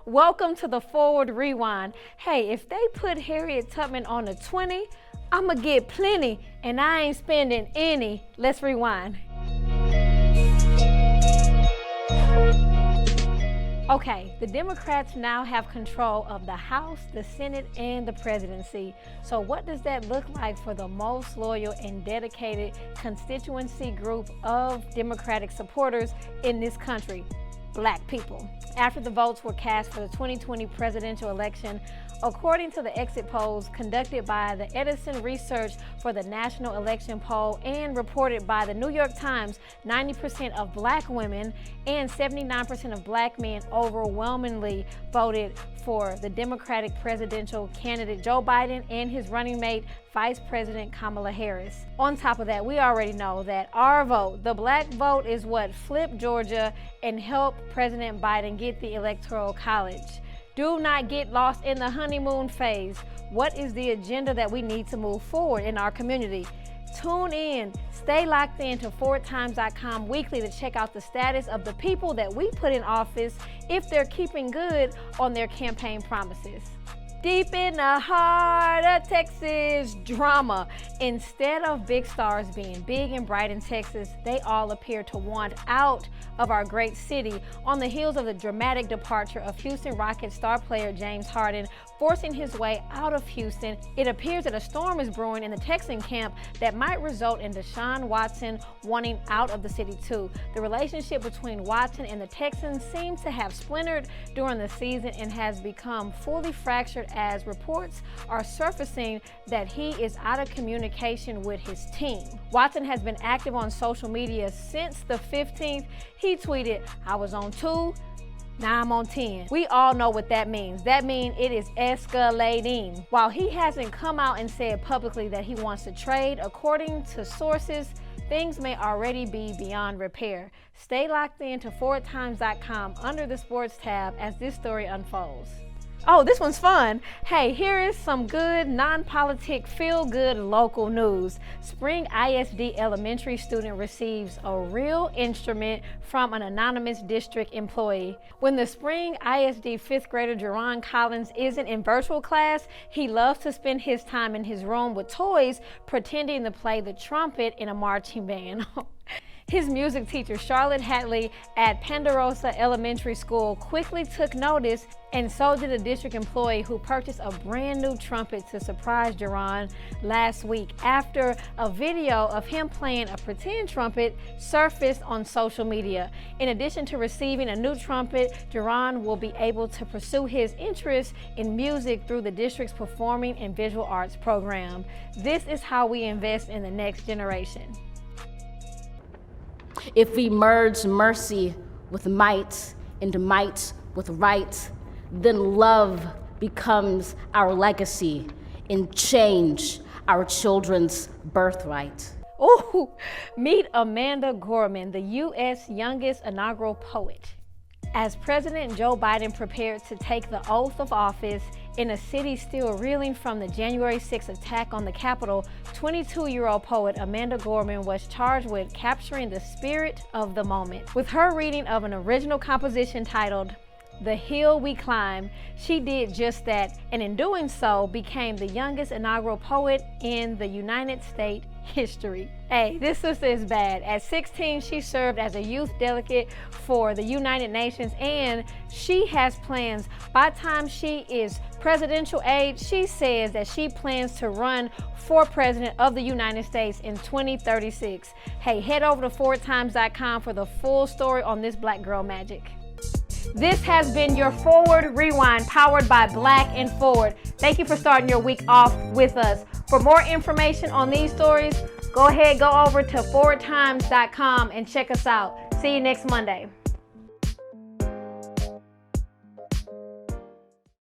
Welcome to the Forward Rewind. Hey, if they put Harriet Tubman on a 20, I'ma get plenty, and I ain't spending any. Let's rewind. Okay, the Democrats now have control of the House, the Senate, and the presidency. So what does that look like for the most loyal and dedicated constituency group of Democratic supporters in this country? Black people. After the votes were cast for the 2020 presidential election, according to the exit polls conducted by the Edison Research for the National Election Poll and reported by the New York Times, 90% of black women and 79% of black men overwhelmingly voted for the Democratic presidential candidate Joe Biden and his running mate, Vice President Kamala Harris. On top of that, we already know that our vote, the black vote, is what flipped Georgia and helped President Biden get the Electoral College. Do not get lost in the honeymoon phase. What is the agenda that we need to move forward in our community? Tune in, stay locked in to ForwardTimes.com weekly to check out the status of the people that we put in office, if they're keeping good on their campaign promises. Deep in the heart of Texas drama. Instead of big stars being big and bright in Texas, they all appear to want out of our great city on the heels of the dramatic departure of Houston Rockets star player James Harden, forcing his way out of Houston. It appears that a storm is brewing in the Texan camp that might result in Deshaun Watson wanting out of the city too. The relationship between Watson and the Texans seems to have splintered during the season and has become fully fractured as reports are surfacing that he is out of communication with his team. Watson has been active on social media since the 15th. He tweeted, "I was on 2, now I'm on 10. We all know what that means. That means it is escalating. While he hasn't come out and said publicly that he wants to trade, according to sources, things may already be beyond repair. Stay locked in to ForwardTimes.com under the sports tab as this story unfolds. Oh, this one's fun. Hey, here is some good, non-politic, feel-good local news. Spring ISD elementary student receives a real instrument from an anonymous district employee. When the Spring ISD 5th grader Jerron Collins isn't in virtual class, he loves to spend his time in his room with toys, pretending to play the trumpet in a marching band. His music teacher, Charlotte Hatley, at Ponderosa Elementary School quickly took notice, and so did a district employee who purchased a brand new trumpet to surprise Jerron last week after a video of him playing a pretend trumpet surfaced on social media. In addition to receiving a new trumpet, Jerron will be able to pursue his interest in music through the district's performing and visual arts program. This is how we invest in the next generation. If we merge mercy with might and might with right, then love becomes our legacy and change our children's birthright. Ooh, meet Amanda Gorman, the U.S. youngest inaugural poet. As President Joe Biden prepared to take the oath of office in a city still reeling from the January 6th attack on the Capitol, 22-year-old poet Amanda Gorman was charged with capturing the spirit of the moment. With her reading of an original composition titled "The Hill We Climb," she did just that, and in doing so became the youngest inaugural poet in the United States history. Hey, this sister is bad. At 16, she served as a youth delegate for the United Nations, and she has plans. By the time she is presidential age, she says that she plans to run for president of the United States in 2036. Hey, head over to ForwardTimes.com for the full story on this black girl magic. This has been your Forward Rewind, powered by Black and Forward. Thank you for starting your week off with us. For more information on these stories, go over to ForwardTimes.com and check us out. See you next Monday.